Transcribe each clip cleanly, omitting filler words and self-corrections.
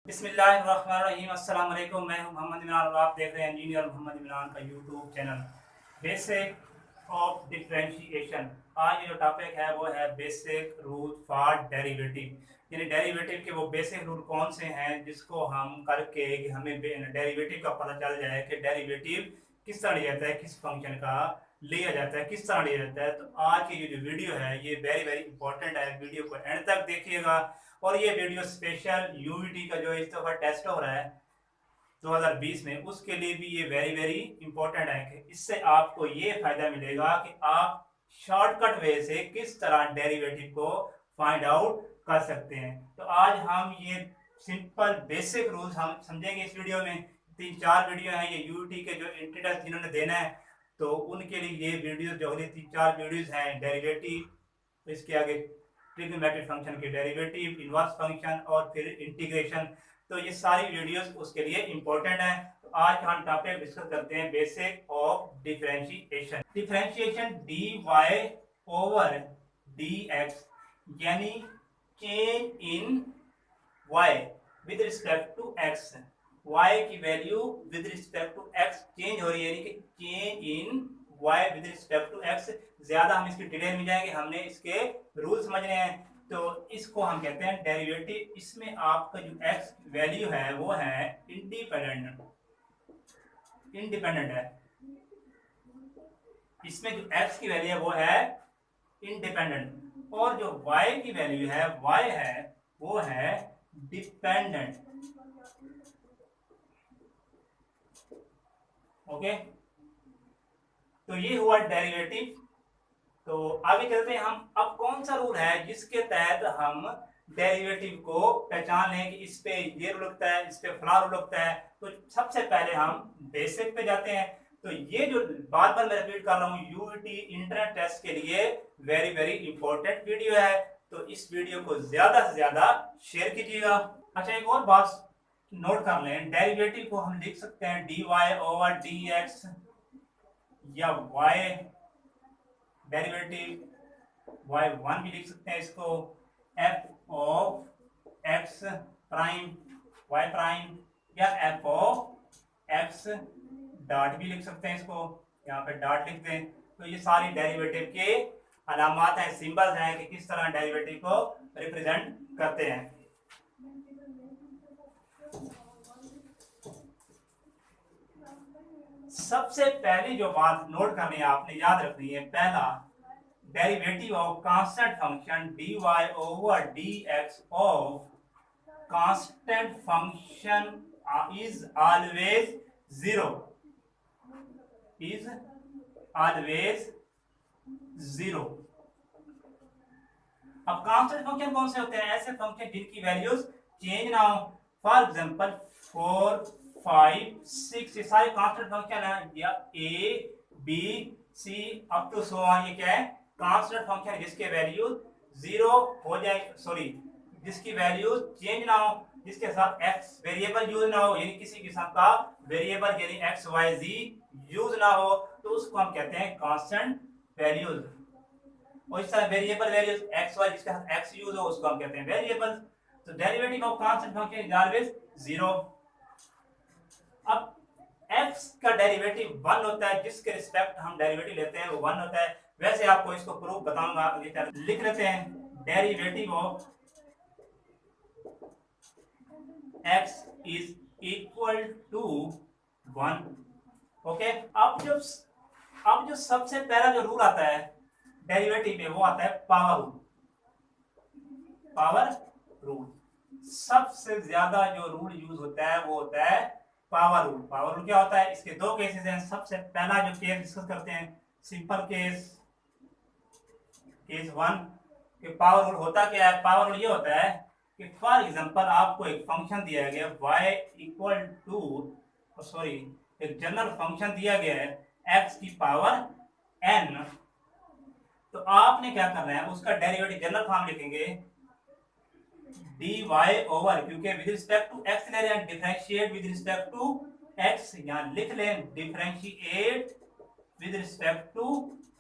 बिस्मिल्लाहिर्रहमानिर्रहीम। अस्सलाम वालेकुम। मैं हूं मोहम्मद इमरान और आप देख रहे हैं इंजीनियर मोहम्मद इमरान का YouTube channel. Basic of differentiation. आज जो टॉपिक है वो है बेसिक रूल फॉर डेरिवेटिव, यानी डेरिवेटिव के वो बेसिक रूल कौन से हैं जिसको हम करके हमें डेरिवेटिव का पता चल जाए कि डेरिवेटिव किस तरह लिया जाता है, किस फंक्शन का लिया जाता है, किस तरह लिया जाता है। तो आज की जो वीडियो है ये वेरी वेरी इंपॉर्टेंट है, वीडियो को एंड तक देखिएगा। और ये वीडियो स्पेशल यूईटी का जो इस दफा टेस्ट हो रहा है 2020 में, उसके लिए भी ये वेरी वेरी इंपॉर्टेंट है कि इससे आपको ये फायदा मिलेगा कि आप शॉर्टकट वे से किस तरह डेरिवेटिव को फाइंड आउट कर सकते हैं। तो आज हम ये सिंपल बेसिक रूल्स हम समझेंगे इस वीडियो में। 3-4 वीडियो हैं ये यूईटी के जो इंट्रोडक्शन जिन्होंने देना है, तो उनके लिए ये वीडियो जो अगली 3-4 वीडियोस हैं डेरिवेटिव, इसके आगे ट्रिग्नोमेट्रिक फंक्शन के डेरिवेटिव, इनवर्स फंक्शन और फिर इंटीग्रेशन। तो ये सारी वीडियोस उसके लिए इंपॉर्टेंट है। तो आज हम टॉपिक डिस्कस करते हैं basic of differentiation. Differentiation dy over dx यानी change in y with respect to x। y की value with respect to x change हो रही है, यानी कि change in y with respect to x। ज्यादा हम इसकी डिटेल में जाएंगे, हमने इसके रूल समझने हैं। तो इसको हम कहते हैं डेरिवेटिव। इसमें आपका जो x वैल्यू है वो है इंडिपेंडेंट है। इसमें जो x की वैल्यू है वो है इंडिपेंडेंट, और जो y की वैल्यू है y है वो है डिपेंडेंट। ओके, तो ये हुआ डेरिवेटिव। तो आगे चलते हैं हम। अब कौन सा रूल है जिसके तहत हम डेरिवेटिव को पहचान लें कि इस पे ये रूल लगता है, इस पे फला रूल लगता है। तो सबसे पहले हम बेसिक पे जाते हैं। तो ये जो बार बार मैं रिपीट कर रहा हूँ, यूईटी इंटरनेट टेस्ट के लिए वेरी वेरी इंपॉर्टेंट वीडियो है। तो इस वीडियो को ज्यादा से ज्यादा शेयर कीजिएगा। अच्छा, एक और बात नोट कर लें, डेरिवेटिव को हम लिख सकते हैं dy ओवर dx या y डेरिवेटिव y1 भी लिख सकते हैं इसको, f of x prime y prime या f ऑफ x डॉट भी लिख सकते हैं इसको, यहाँ पे डॉट लिख दें। तो ये सारी डेरिवेटिव के अलामात हैं, सिंबल्स हैं कि किस तरह डेरिवेटिव को रिप्रेजेंट करते हैं। सबसे पहली जो बात नोट करनी है, आपने याद रखनी है, पहला derivative of constant function dy over dx of constant function is always zero, is always zero. अब कांस्टेंट फंक्शन कौन से होते हैं? ऐसे फंक्शन जिनकी वैल्यूज चेंज ना हो। फॉर एग्जांपल 4, 5, 6 ये सारे कांस्टेंट फंक्शन है, या a b c up to so on. ये क्या है? कांस्टेंट फंक्शन जिसके वैल्यू जीरो हो जाए, सॉरी जिसकी वैल्यू चेंज ना हो, जिसके साथ x वेरिएबल यूज ना हो, यानी किसी किस्म का वेरिएबल यानी x y z यूज ना हो, तो उसको हम कहते हैं कांस्टेंट वैल्यूज। और इस तरह वेरिएबल वैल्यूज x y जिसके साथ x यूज हो उसको हम कहते हैं वेरिएबल। तो derivative of constant function is always zero. अब x का डेरिवेटिव 1 होता है, जिसके रिस्पेक्ट हम डेरिवेटिव लेते हैं वो 1 होता है। वैसे आपको इसको प्रूफ बताऊंगा, लिख लेते हैं derivative of x is equal to 1। Okay, अब जो सबसे पहला जो रूल आता है डेरिवेटिव में वो आता है पावर रूल। पावर रूल सबसे ज्यादा जो रूल यूज होता है वो होता है पावर रूल। पावर रूल क्या होता है? इसके दो केसेस हैं। सबसे पहला जो केस डिस्कस करते हैं, सिंपल केस, केस 1 कि पावर रूल होता क्या है? पावर रूल ये होता है कि फॉर एग्जांपल आपको एक फंक्शन दिया गया y इक्वल टू, सॉरी एक जनरल फंक्शन दिया गया है x की पावर n। तो आपने क्या करना है, उसका डेरिवेटिव जनरल फॉर्म लिखेंगे dy ओवर, क्योंकि विद रिस्पेक्ट टू x ले रहे हैं, differentiate with respect to x, यहां लिख लें differentiate with respect to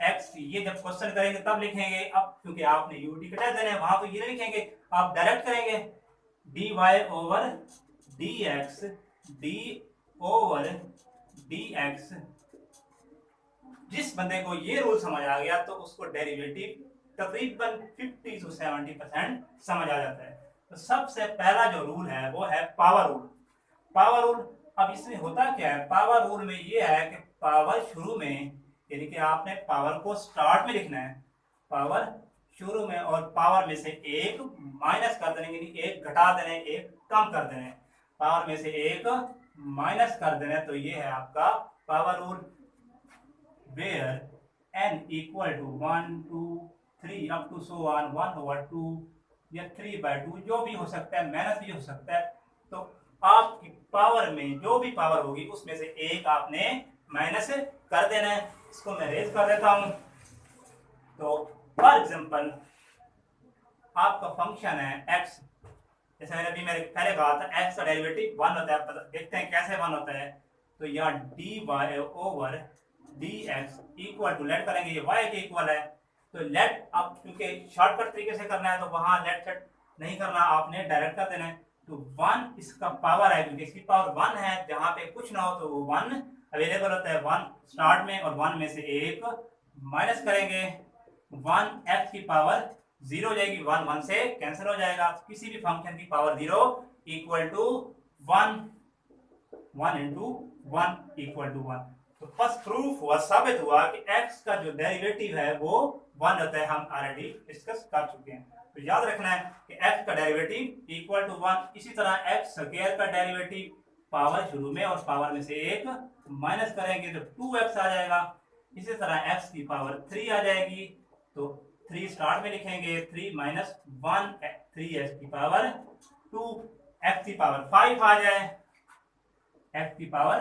x। ये जब क्वेश्चन करेंगे तब लिखेंगे, अब क्योंकि आपने यूटी का टेस्ट देना है वहां तो ये नहीं लिखेंगे, आप डायरेक्ट करेंगे dy over dx d over dx। जिस बंदे को ये रूल समझ आ गया तो उसको डेरिवेटिव तकरीबन 50 से 70% समझ आ जाता है। तो सबसे पहला जो रूल है वो है पावर रूल। पावर रूल, अब इसमें होता क्या है, पावर रूल में ये है कि पावर शुरू में, यानी कि आपने पावर को स्टार्ट में लिखना है, पावर शुरू में, और पावर में से एक माइनस कर देने, यानी एक घटा देने, एक कम कर देने, पावर में से एक माइनस कर देने। तो ये है आपका power rule, where n equal to 1 2 3 up to so on 1/2 या 3/2 जो भी हो सकता है, माइनस भी हो सकता है। तो आपकी पावर में जो भी पावर होगी उसमें से एक आपने माइनस कर देना है। इसको मैं रेज कर देता हूं। तो फॉर एग्जांपल आपका फंक्शन है x, जैसे मैंने अभी मेरे पहले कहा था x का डेरिवेटिव 1 होता है। देखते हैं कैसे 1 होता है। तो यहाँ dy over dx equal to, late करेंगे, ये y के इक्वल है। तो लेट, अब क्योंकि शॉर्टकट तरीके से करना है तो वहां लेट सेट नहीं करना, आपने डायरेक्ट कर देना है। तो 1 इसका पावर है, क्योंकि इसकी पावर 1 है, जहां पे कुछ ना हो तो वो 1 अवेलेबल होता है 1 स्टार्ट में, और 1 में से एक माइनस करेंगे, 1 x की पावर 0 हो जाएगी, 1 1 से कैंसिल हो जाएगा। किसी भी फंक्शन की power 0 equal to 1, 1 into 1 equal to 1। तो फर्स्ट प्रूफ हुआ, साबित हुआ कि x का जो डेरिवेटिव है वो 1 होता है। हम ऑलरेडी डिस्कस कर चुके हैं। तो याद रखना है कि x का डेरिवेटिव इक्वल टू 1। इसी तरह x स्क्वायर का डेरिवेटिव, पावर शुरू में और पावर में से एक माइनस करेंगे तो 2x आ जाएगा। इसी तरह x की पावर 3 आ जाएगी, तो 3 स्टार्ट में लिखेंगे, 3 माइनस 1, 3x की पावर 2, x की पावर 5 आ जाए, x की पावर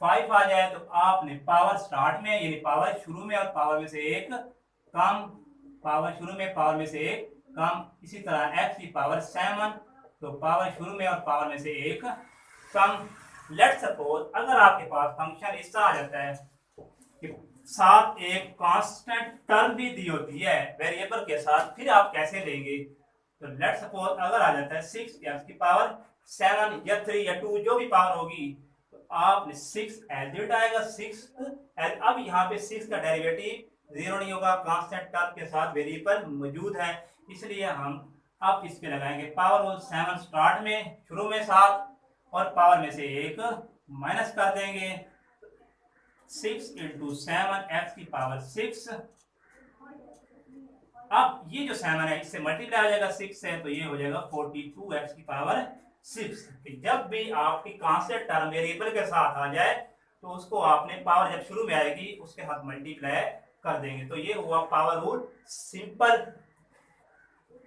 5 आ जाए। तो आपने पावर स्टार्ट में, यानी पावर शुरू में और पावर में से एक कम, पावर शुरू में पावर में से एक कम। इसी तरह x की पावर 7, तो पावर शुरू में और पावर में से एक कम। लेट सपोज अगर आपके पास फंक्शन इस तरह आ जाता है कि साथ एक कांस्टेंट टर्म भी दी होती है वेरिएबल के साथ, फिर आप कैसे लेंगे। तो लेट सपोज अगर आ जाता है 6x की पावर 7 या 3 या 2 जो भी पावर होगी, आपने 6 एज इट आएगा, 6 अब यहाँ पे 6 का डेरिवेटिव 0 नहीं होगा, कांस्टेंट टर्म के साथ वेरिएबल मौजूद है, इसलिए हम अब इस पे लगाएंगे पावर रूल। 7 स्टार्ट में, शुरू में 7, और पावर में से एक माइनस कर देंगे, 6 इंटू 7 एक्स की पावर 6। अब ये जो 7 है इससे मल्टीप्लाई हो जाएगा 6 से, तो ये हो जाएगा 42 एक्स की पावर 6। जब भी आपकी कांस्टेंट टर्म वेरिएबल के साथ आ जाए तो उसको आपने पावर जब शुरू में आएगी उसके साथ मल्टीप्लाई कर देंगे। तो ये हुआ पावर रूल, सिंपल।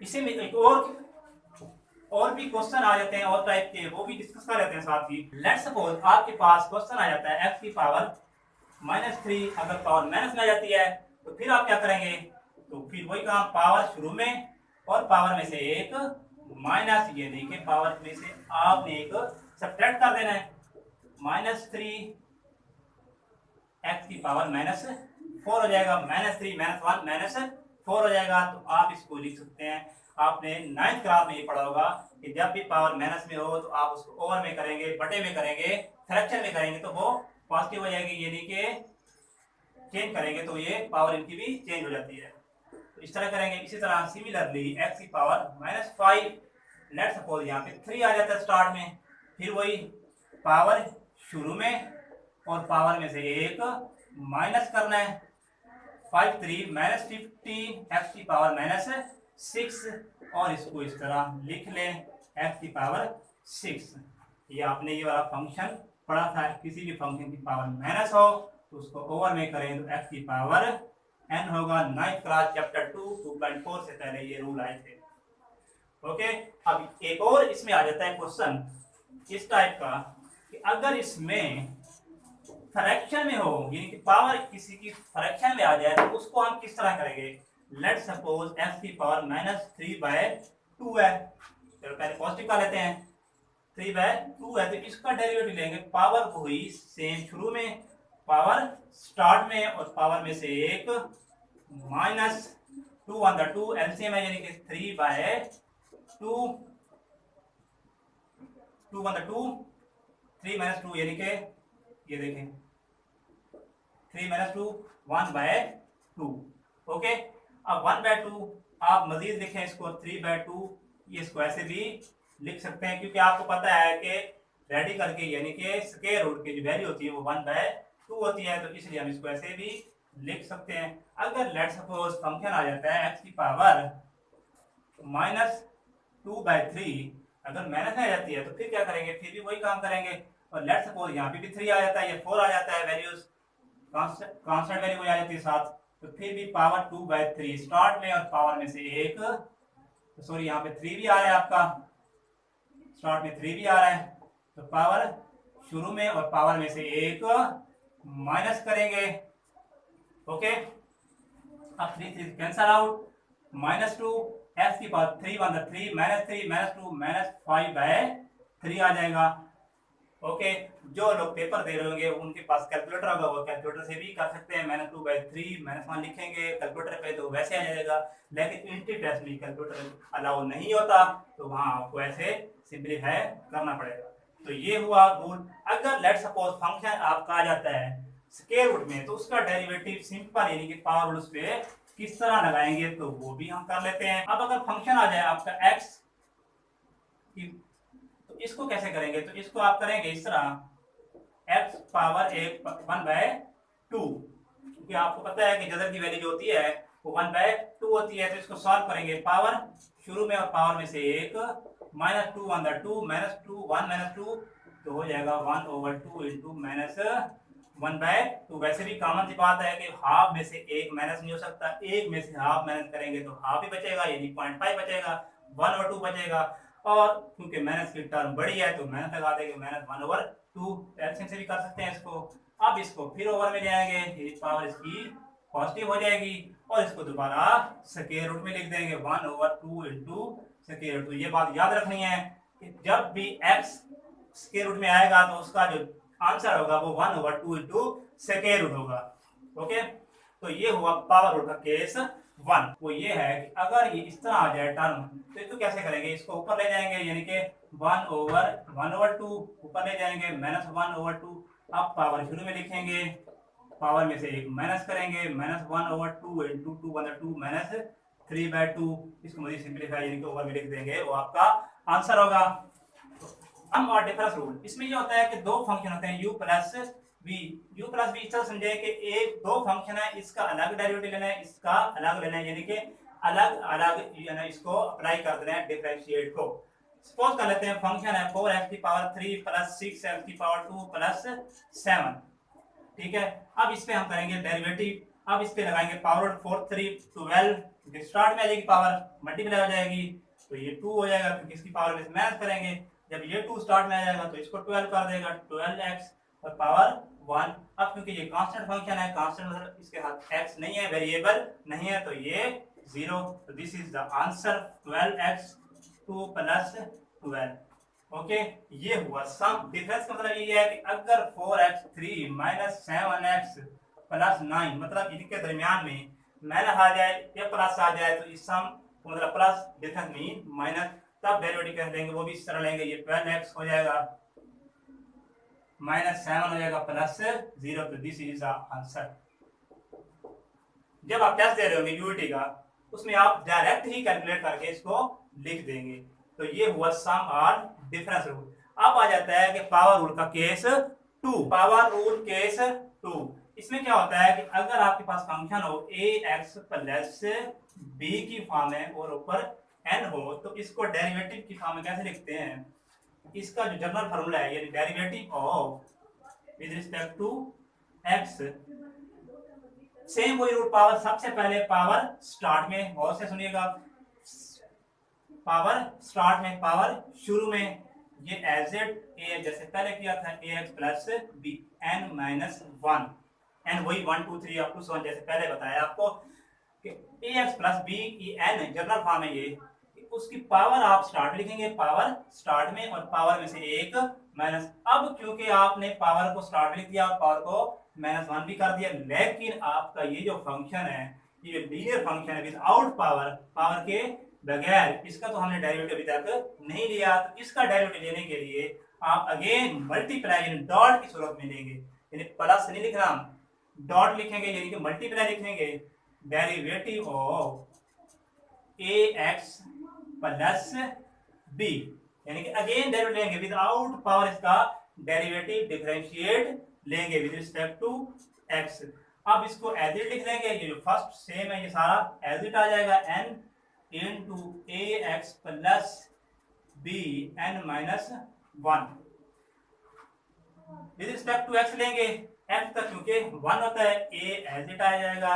इसी में एक और भी क्वेश्चन आ जाते हैं और टाइप के, वो भी डिस्कस कर लेते हैं साथ ही। लेट्स सपोज आपके पास क्वेश्चन आ जाता है x की पावर -3, अगर पावर माइनस में आ जाती है तो फिर आप क्या करेंगे, तो फिर वही काम, पावर शुरू में और पावर में से एक माइनस, ये देखिए पावर में से आपने एक सब्ट्रैक्ट कर देना है, -3 x की पावर -4 हो जाएगा, -3 -1 -4 हो जाएगा। तो आप इसको लिख सकते हैं, आपने 9th क्लास में ये पढ़ा होगा कि जब भी पावर माइनस में हो तो आप उसको ओवर में करेंगे, बटे में करेंगे, फ्रैक्शन में करेंगे तो वो पॉजिटिव हो जाएगी, यानी कि चेंज करेंगे तो ये पावर इनकी भी चेंज हो जाती है। तो इस तरह करेंगे। इसी तरह सिमिलरली x की पावर -5, लेट्स सपोज यहाँ पे 3 आ जाता है स्टार्ट में, फिर वही पावर शुरू में और पावर में से एक माइनस करना है, 5 3 -15 x की पावर -6, और इसको इस तरह लिख लें x की पावर 6। ये आपने ये वाला फंक्शन पढ़ा था, किसी भी फंक्शन की पावर माइनस हो तो उसको ओवर में करें तो x की पावर n होगा। 9th क्लास चैप्टर 2 2.4 से पहले ये रूल आए थे। ओके, अब एक और इसमें आ जाता है क्वेश्चन इस टाइप का कि अगर इसमें फ्रैक्शन में हो, यानी कि पावर किसी की फ्रैक्शन में आ जाए तो उसको हम किस तरह करेंगे। लेट सपोज x की पावर -3/2 है, चलो पहले पॉजिटिव का लेते हैं, 3/2 है तो इसका डेरिवेटिव लेंगे, पावर को हुई सेम शुरू में, पावर स्टार्ट में और पावर में से एक -2 ऑन द 2 एलसीएम है, यानी कि 3/2 2 1 2, 3 माइनस 2 यानी कि ये देखें 3 माइनस 2 1/2। ओके, अब 1/2 आप मजीद लिखें इसको 3/2, ये इसको ऐसे भी लिख सकते हैं क्योंकि आपको पता है कि रेडिकल के यानी कि स्क्वायर रूट की जो वैल्यू होती है वो 1/2 होती है, तो इसलिए हम इसको ऐसे भी लिख सकते हैं। अगर लेट सपोज फंक्शन आ जाता है x की पावर -2/3, अगर माइनस आ जाती है तो फिर क्या करेंगे, फिर भी वही काम करेंगे। और लेट सपोज यहाँ पे भी 3 आ जाता है या 4 आ जाता है, वैल्यूज कांस्टेंट वैल्यू हो जाती है साथ, तो फिर भी पावर 2/3 स्टार्ट में और पावर में से एक, सॉरी यहाँ पे 3 भी आ रहा है आपका, स्टार्ट में 3 भी आ रहा है, तो पावर शुरू में और पावर में से एक माइनस करेंगे। ओके, अब 3 3 कैंसल आउट, -2 x की पावर 3 1 3 -3 -2 -5/3 आ जाएगा। ओके, जो लोग पेपर दे रहे होंगे उनके पास कैलकुलेटर होगा, वो कैलकुलेटर से भी कर सकते हैं। -2/3 -1 लिखेंगे कैलकुलेटर पे तो वैसे आ जाएगा, लेकिन इंटी टेस्ट में कैलकुलेटर अलाउ नहीं होता, तो वहां आपको ऐसे सिंपलीफाई करना पड़ेगा। तो ये हुआ रूल। अगर लेट सपोज फंक्शन आपका आ जाता है स्क्वायर रूट में, तो उसका डेरिवेटिव सिंपल यानी कि पावर रूल्स पे किस तरह लगाएंगे तो वो भी हम कर लेते हैं। अब अगर फंक्शन आ जाए आपका x, तो इसको कैसे करेंगे, तो इसको आप करेंगे इस तरह x पावर 1/2, क्योंकि आपको पता है कि जदर की वैल्यू जो होती है वो 1/2 होती है, तो इसको सॉल्व करेंगे। पावर शुरू में और पावर में से एक, -2 1 2 -2 1 -2, तो हो जाएगा 1/2 इंटू -1/2। वैसे भी कॉमन सी बात है कि हाफ में से एक माइनस नहीं हो सकता, एक में से हाफ माइनस करेंगे तो हाफ ही बचेगा यानी 0.5 बचेगा, 1/2 बचेगा। और क्योंकि माइनस की टर्म बड़ी है तो माइनस लगा देंगे, -1/2। एलसीएम से भी कर सकते हैं इसको। अब इसको फिर ओवर में ले आएंगे, ये पावर इसकी पॉजिटिव हो जाएगी और इसको दोबारा स्क्वायर रूट में लिख देंगे 1/2 इंटू स्क्वायर रूट। ये बात याद रखनी है कि जब भी x स्क्वायर रूट में आएगा तो उसका जो आंसर होगा वो 1/2 इंटू स्क्वायर रूट होगा। ओके, तो ये हुआ पावर रूट का केस 1। वो ये है कि अगर ये इस तरह आ जाए टर्म, तो इसको कैसे करेंगे, इसको ऊपर ले जाएंगे यानी कि 1/2 ऊपर ले जाएंगे, -1/2। अब पावर शुरू में लिखेंगे, पावर में से एक माइनस करेंगे, -1/2 इंटू 2/2 -3/2। इसको मजीद सिंपलीफाई यानी कि ओवर में लिख देंगे, वो आपका आंसर होगा। सम और डिफरेंस रूल, इसमें ये होता है कि दो फंक्शन होते हैं u plus v। u plus v इस तरह समझे कि एक दो फंक्शन है, इसका अलग डेरिवेटिव लेना है, इसका अलग लेना है, यानी कि अलग अलग इसको अप्लाई कर देना है डिफरेंशिएट को। सपोज कर लेते हैं फंक्शन है 4x की पावर 3 प्लस 6x की पावर 2 प्लस 7। ठीक है, अब इस पे हम करेंगे डेरिवेटिव। अब इस पे लगाएंगे पावर 4 3 12, स्टार्ट में आ जाएगी पावर, मल्टीप्लाई हो जाएगी तो ये 2 हो जाएगा, क्योंकि इसकी पावर में मैथ करेंगे। जब ये 2 स्टार्ट में आ जाएगा तो इसको 12 कर देगा, 12x और पावर 1। अब क्योंकि ये कांस्टेंट फंक्शन है, कांस्टेंट मतलब इसके साथ x नहीं है, वेरिएबल नहीं है, तो ये 0। तो this is the answer 12x 2 plus 12। Okay, ये हुआ सम। डिफरेंस का मतलब ये है कि अगर 4x 3 -7x प्लस 9, मतलब इनके दरमियान में माइनस आ जाए या प्लस आ जाए तो इस सम मतलब प्लस, डिफरेंस मीन माइनस, तब डेरिवेटिव कर देंगे, वो भी इस तरह लेंगे। ये 12x हो जाएगा -7 हो जाएगा प्लस 0, तो दिस इज द आंसर। जब आप टेस्ट दे रहे होंगे यूनिटी का, उसमें आप डायरेक्ट ही कैलकुलेट करके इसको लिख देंगे। तो ये हुआ सम और डिफरेंस रूल। अब आ जाता है कि पावर रूल का केस 2। पावर रूल केस 2, इसमें क्या होता है कि अगर आपके पास फंक्शन हो ax प्लस b की फॉर्म में और ऊपर n हो, तो इसको डेरिवेटिव की फॉर्म में कैसे लिखते हैं, इसका जो जनरल फार्मूला है यानी derivative of with respect to x, same वही रूट। पावर सबसे पहले पावर स्टार्ट में, गौर से सुनिएगा, पावर स्टार्ट में, पावर शुरू में, ये एज इट जैसे पहले किया था ax plus b n minus 1, n वही 1 2 3 अप टू 7 जैसे पहले बताया आपको कि ax प्लस b की n जनरल फॉर्म है ये, उसकी पावर आप स्टार्ट लिखेंगे, पावर स्टार्ट में और पावर में से एक माइनस। अब क्योंकि आपने पावर को स्टार्ट लिख दिया और पावर को -1 भी कर दिया, लेकिन आपका ये जो फंक्शन है ये लीनियर फंक्शन है विदाउट पावर, पावर के बगैर, इसका तो हमने डेरिवेटिव अभी तक नहीं लिया, तो इसका डेरिवेटिव लेने के लिए आप अगेन मल्टीप्लाई यानी डॉट की सूरत में लेंगे, यानी प्लस नहीं लिखना, डॉट लिखेंगे यानी कि मल्टीप्लाई लिखेंगे, derivative of a x plus b, यानी कि अगेन डेरिवेटिव लेंगे विदाउट पावर, इसका डेरिवेटिव डिफरेंशिएट लेंगे विद रिस्पेक्ट टू एक्स। अब इसको एज इट लिख लेंगे, ये जो फर्स्ट सेम है ये सारा एज इट आ जाएगा, n into a x plus b n minus one, with respect to x लेंगे, एक्स का क्योंकि वन होता है, ए एज इट आ जाएगा,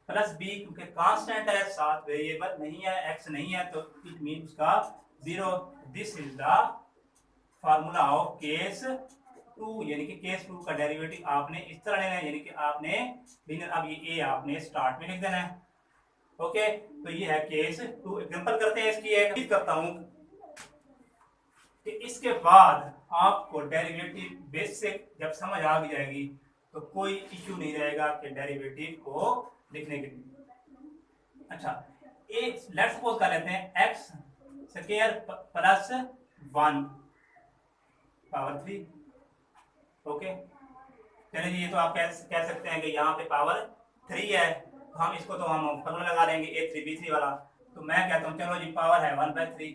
प्लस बी क्योंकि कांस्टेंट है, साथ वेरिएबल नहीं है, एक्स नहीं है, तो इट मीन उसका जीरो। This is the formula of case two, यानी कि केस टू का डेरिवेटिव आपने इस तरह लेना है, यानी कि आपने अब ये ए आपने स्टार्ट में लिख देना है। ओके, तो ये है केस टू। एग्जांपल करते हैं इसकी, एक करता हूं कि इसके बाद आपको डेरिवेटिव बेसिक जब समझ आ जाएगी तो कोई इश्यू नहीं रहेगा कि डेरिवेटिव को लिखने के लिए। अच्छा, एक लेट्स सपोज कर लेते हैं x square plus one power three. Okay, चलिए ये तो आप कह सकते हैं कि यहाँ पे पावर थ्री है, तो हम इसको तो हम फॉर्मूला लगा लेंगे ए थ्री बी थ्री वाला। तो मैं कहता हूँ चलो जी पावर है वन बाय थ्री।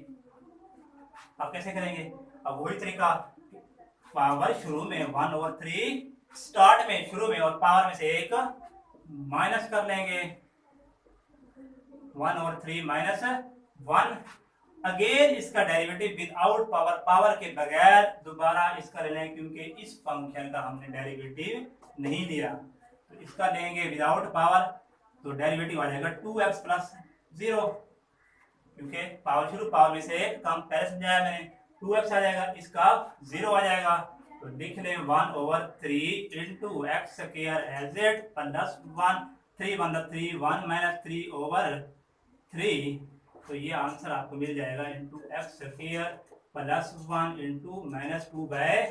आप कैसे करेंगे? अब वही तरीका, पावर शुरू में वन ओवर थ्री स्टार्ट में शुरू में, और पावर में से एक माइनस कर लेंगे, one over three minus one. Again इसका डेरिवेटिव विदाउट पावर, पावर के बगैर दोबारा इसका ले लेंगे क्योंकि इस फंक्शन का हमने डेरिवेटिव नहीं लिया, तो इसका लेंगे विदाउट पावर, तो डेरिवेटिव आ जाएगा टू एक्स प्लस जीरो, क्योंकि पावर शुरू पावर में से एक कम पहले समझाया मैंने, टू एक्स आ जाएगा, इसका जीरो आ जाएगा, तो लिख लें one over three into x square as it plus one, three one three, one minus three over three, तो ये आंसर आपको मिल जाएगा into x square plus one into minus two by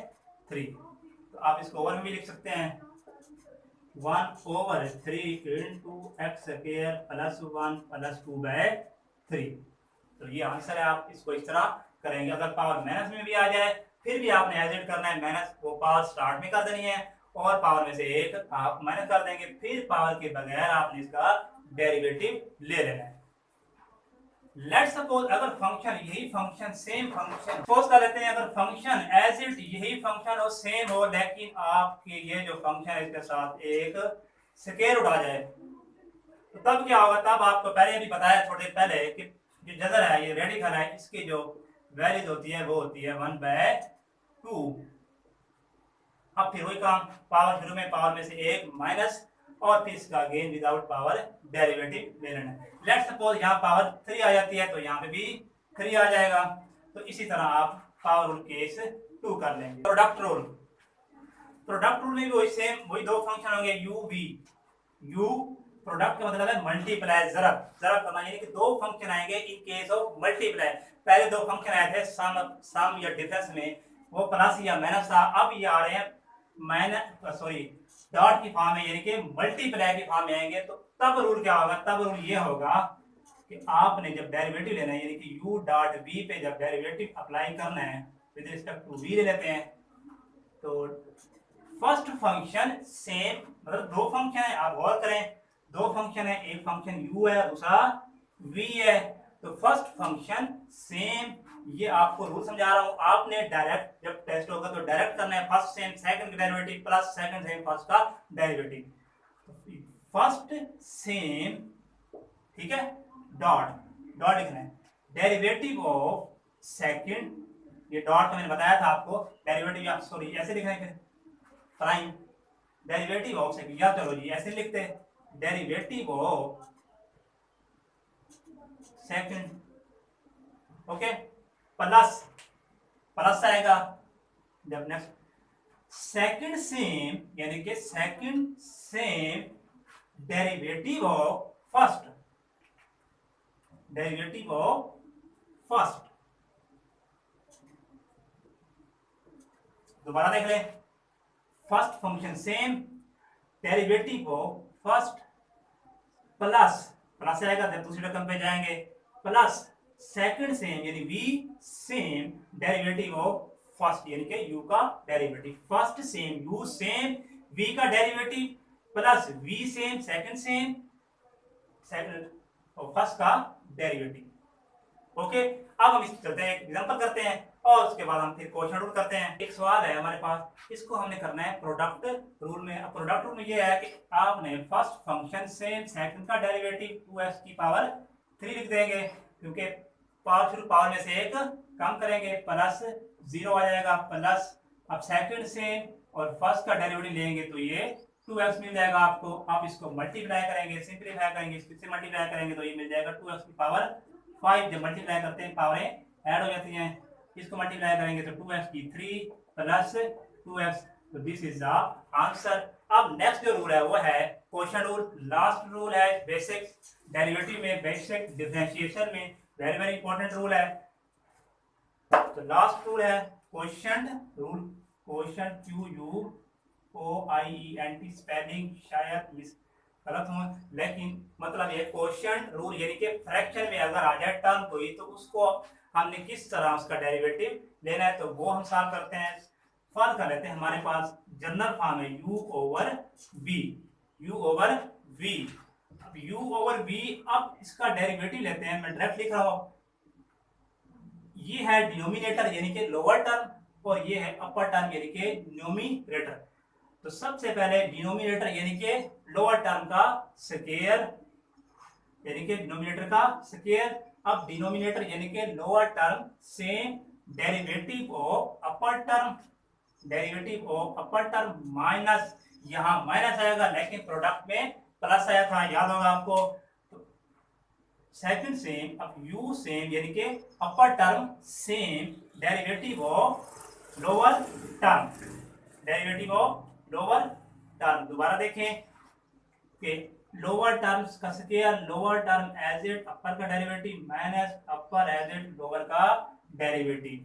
three. तो आप इसको ओवर में भी लिख सकते हैं, one over three into x square plus one plus two by three. तो ये आंसर है, आप इसको इस तरह करेंगे। अगर पावर माइनस में भी आ जाए फिर भी आपने एज इट करना है, माइनस वो पावर स्टार्ट में कर देनी है और पावर में से एक आप माइनस कर देंगे, फिर पावर के बगैर आपने इसका डेरिवेटिव ले लेना है। लेट्स सपोज अगर फंक्शन यही फंक्शन सेम फंक्शन सपोज कर लेते हैं, अगर फंक्शन एज इट यही फंक्शन हो सेम हो, लेकिन आपके ये जो फंक्शन है इसके साथ एक स्क्वायर रूट आ जाए, तो तब क्या होगा? तब आपको पहले भी बताया थोड़े पहले कि जो जजर है ये रेडिकल है, इसकी जो वैल्यूज होती है वो होती है वन बाय टू। अब फिर वही काम, पावर शुरू में पावर में से एक माइनस और फिर इसका अगेन विदाउट पावर डेरिवेटिव ले लेना है। लेट्स सपोज यहाँ पावर थ्री आ जाती है तो यहाँ पे भी थ्री आ जाएगा, तो इसी तरह आप पावर रूल केस टू कर लेंगे। प्रोडक्ट रूल, प्रोडक्ट रूल में भी वही सेम, वही दो फंक्शन होंगे यू वी, यू प्रोडक्ट का मतलब है मल्टीप्लाई, जरब जरब करना, यानी कि दो फंक्शन आएंगे इन केस ऑफ मल्टीप्लाई। पहले दो फंक्शन आए थे सम या डिफरेंस में, वो प्लस या माइनस था, अब ये आ रहे हैं माइनस सॉरी डॉट की फॉर्म में, यानी कि मल्टीप्लाई की फॉर्म में आएंगे। तो तब रूल क्या होगा? तब रूल ये होगा कि आपने जब डेरिवेटिव लेना है, यानी कि u डॉट v पे जब डेरिवेटिव अप्लाई करना है विद रिस्पेक्ट टू v ले लेते हैं, तो फर्स्ट फंक्शन सेम, मतलब दो फंक्शन है, आप गौर करें दो फंक्शन है, एक फंक्शन u है दूसरा v है, तो फर्स्ट फंक्शन सेम, ये आपको रूल समझा रहा हूं। आपने डायरेक्ट जब टेस्ट होगा तो डायरेक्ट करना है, फर्स्ट सेम सेकंड का derivative plus second same first का डेरिवेटिव, फर्स्ट सेम, ठीक है, डॉट डॉट लिखना है, डेरिवेटिव ऑफ सेकंड, ये डॉट मैंने बताया था आपको, डेरिवेटिव आप सॉरी ऐसे लिखना है, फिर प्राइम डेरिवेटिव ऑफ सेकंड, या चलो जी ऐसे लिखते हैं, derivative of second, okay, plus plus आएगा जब नेक्स्ट सेकंड सेम, यानी कि second same derivative of first, derivative of first, दोबारा देख लें, first function same, derivative of first plus plus आएगा, जब दूसरी रकम पे जाएंगे प्लस सेकंड सेम यानी v same derivative of first यानी कि u का derivative, first sem u same v का derivative plus v same second same second और फर्स्ट का डेरिवेटिव। ओके, अब हम इस चलते हैं, एक एग्जांपल करते हैं और उसके बाद हम फिर क्वेश्चन रूल करते हैं। एक सवाल है हमारे पास, इसको हमने करना है प्रोडक्ट रूल में। अब प्रोडक्ट रूल में ये है कि आपने फर्स्ट फंक्शन से सेकंड का डेरिवेटिव 2x की पावर 3 लिख देंगे, क्योंकि पावरफुल पावर में से एक कम करेंगे, प्लस 0 आ जाएगा, प्लस अब सेकंड से और फर्स्ट का डेरिवेटिव लेंगे तो ये 2x मिल जाएगा आपको। आप इसको मल्टीप्लाई करेंगे, सिंपलीफाई करेंगे, इससे मल्टीप्लाई करेंगे तो ये मिल जाएगा 2x की पावर 5। जब मल्टीप्लाई करते हैं पावरें ऐड हो जाती हैं, इसको मल्टीप्लाई करेंगे तो 2x की 3 प्लस 2x, तो दिस इज द आंसर। अब नेक्स्ट जो रूल है वो है क्वेश्चन रूल, लास्ट रूल है बेसिक डेरिवेटिव में, बेसिक डिफरेंशिएशन में, वेरी वेरी इंपॉर्टेंट रूल है। तो लास्ट रूल है question rule, question QUOIENT, spelling शायद मिस गलत हो, लेकिन मतलब ये क्वेश्चन रूल यानी कि फ्रैक्शन में अगर आ जाए टर्म कोई तो उसको हमने किस तरह उसका डेरिवेटिव लेना है, तो वो हम सॉल्व करते हैं। फॉर्म कर लेते हैं, हमारे पास जनरल फॉर्म है u over v, u over v। अब u ओवर v, अब इसका डेरिवेटिव लेते हैं, मैं डायरेक्ट लिख रहा हूं, ये है डिनोमिनेटर यानी कि लोअर टर्म और ये है अपर टर्म यानी कि न्यूमरेटर। तो सबसे पहले डिनोमिनेटर यानी कि लोअर टर्म का स्क्वायर, यानी कि डिनोमिनेटर का स्क्वायर। अब डिनोमिनेटर यानी कि लोअर टर्म से derivative of upper term, derivative of upper term minus, यहां माइनस आएगा लेकिन प्रोडक्ट में प्लस आया था, याद होगा आपको। तो सेकंड सेम, अब u सेम यानी कि upper term same derivative of lower term, derivative of lower term. दोबारा देखें कि लोअर टर्म्स का square, lower term as it upper का derivative minus upper as it lower का डेरिवेटिव।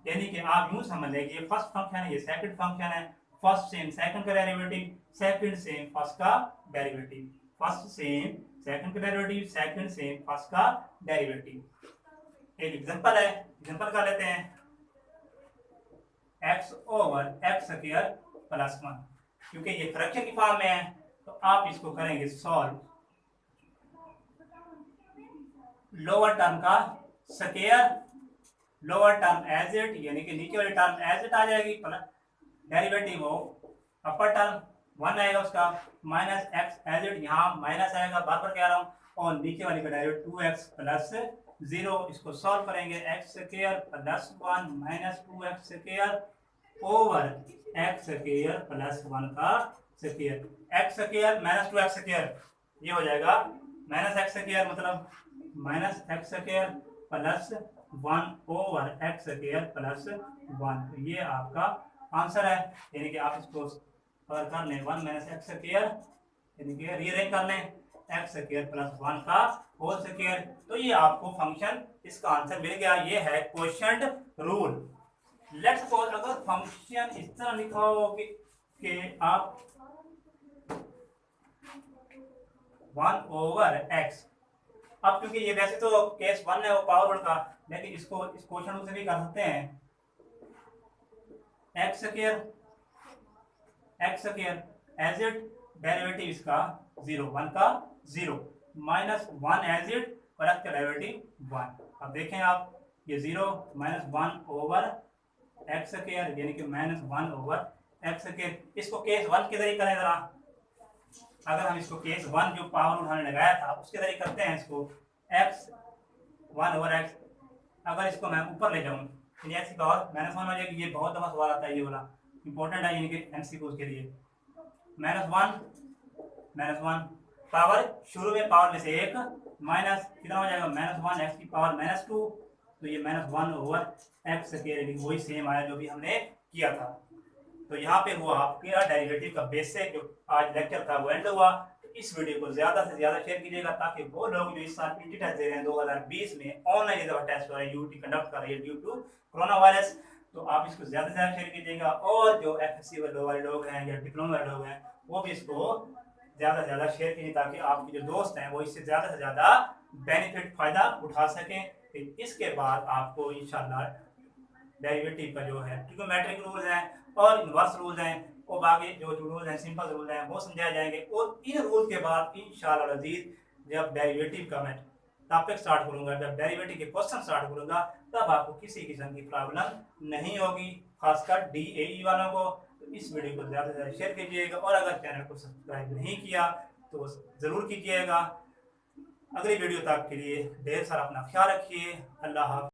यानी कि आप यूं समझ लें कि ये फर्स्ट फंक्शन है, ये सेकंड फंक्शन है, फर्स्ट सेम सेकंड का डेरिवेटिव, सेकंड सेम फर्स्ट का डेरिवेटिव, फर्स्ट सेम सेकंड का डेरिवेटिव, सेकंड सेम फर्स्ट का डेरिवेटिव। एक एग्जांपल है, एग्जांपल कर लेते हैं, x over x square plus 1, क्योंकि ये फ्रैक्शन की फॉर्म में है तो आप इसको करेंगे सॉल्व। लोअर टर्म का square, lower term as it यानी कि नीचे वाली टर्म एज इट आ जाएगी, plus derivative of upper term 1 आएगा उसका, माइनस x एज इट, यहाँ माइनस आएगा, बार बार कह रहा हूँ, और नीचे वाली का डेरिवेटिव 2x प्लस 0। इसको सॉल्व करेंगे, x square plus 1 minus 2x square over x square plus 1 का square, x square minus 2x square, ये हो जाएगा माइनस x स्क्वायर, मतलब minus x square plus 1 over x square plus 1। तो ये आपका आंसर है, यानी कि आप इसको अगर कर लें 1 माइनस x स्क्वायर यानी कि रीअरेंज कर लें x स्क्वायर प्लस 1 का होल स्क्वायर, तो ये आपको फंक्शन, इसका आंसर मिल गया। ये है क्वेश्चन रूल। लेट्स सपोज अगर फंक्शन इस तरह लिखा हो कि आप 1 ओवर x, अब क्योंकि ये वैसे तो केस 1 है वो पावर का, लेकिन इसको इस क्वेश्चन से भी कर सकते हैं, x square as it derivative इसका 0, 1 का 0 माइनस 1 एज इट और x का डेरिवेटिव 1। अब देखें आप, ये 0 माइनस 1 ओवर x स्क्वायर यानी कि माइनस 1 ओवर x स्क्वायर। इसको केस 1 के जरिए करें जरा, अगर हम इसको केस 1 जो पावर उठाने लगाया था उसके जरिए करते हैं, इसको x 1 ओवर x, अगर इसको मैं ऊपर ले जाऊं यानी x की पावर माइनस 1 हो जाएगी। ये बहुत दफा सवाल आता है, ये वाला इंपॉर्टेंट है यानी कि एमसीक्यू के लिए। माइनस 1 पावर, शुरू में पावर में से एक माइनस, कितना हो जाएगा माइनस 1 x की पावर माइनस 2, तो ये माइनस 1 ओवर x स्क्वायर, वही सेम आया जो भी हमने किया था। तो यहाँ पे वो आपके डेरिवेटिव का बेसिक जो आज लेक्चर था वो एंड हुआ। इस वीडियो को ज्यादा से ज्यादा शेयर कीजिएगा ताकि वो लोग जो इस साल पीटी टेस्ट दे रहे हैं 2020 में, ऑनलाइन टेस्ट हो रहा है, यूटी कंडक्ट कर रही है ड्यू टू कोरोना वायरस, तो आप इसको ज्यादा से ज्यादा शेयर कीजिएगा। और जो एफएससी वाले लोग हैं या डिप्लोमा वाले लोग हैं वो भी इसको ज़्यादा से ज़्यादा शेयर कीजिए ताकि आपके जो दोस्त हैं वो इससे ज़्यादा से ज़्यादा बेनिफिट फ़ायदा उठा सकें। फिर इसके बाद आपको इंशाल्लाह डेरिवेटिव का जो है ट्रिग्नोमेट्रिक रूल्स हैं और इन्वर्स रूल्स हैं, वो बाकी जो रूल्स हैं सिंपल रूल हैं वो समझाए जाएंगे। और इन रूल के बाद इंशाल्लाह अज़ीज़ जब डेरिवेटिव का मैं टॉपिक स्टार्ट करूंगा, जब डेरिवेटिव के क्वेश्चन स्टार्ट करूंगा, तब आपको किसी किस्म की प्रॉब्लम नहीं होगी, खासकर DAE वालों को। तो इस वीडियो को ज़्यादा से ज़्यादा शेयर कीजिएगा और अगर चैनल को सब्सक्राइब नहीं किया तो ज़रूर कीजिएगा। अगली वीडियो तक के लिए ढेर सारा अपना ख्याल रखिए। अल्लाह हाफ़िज़।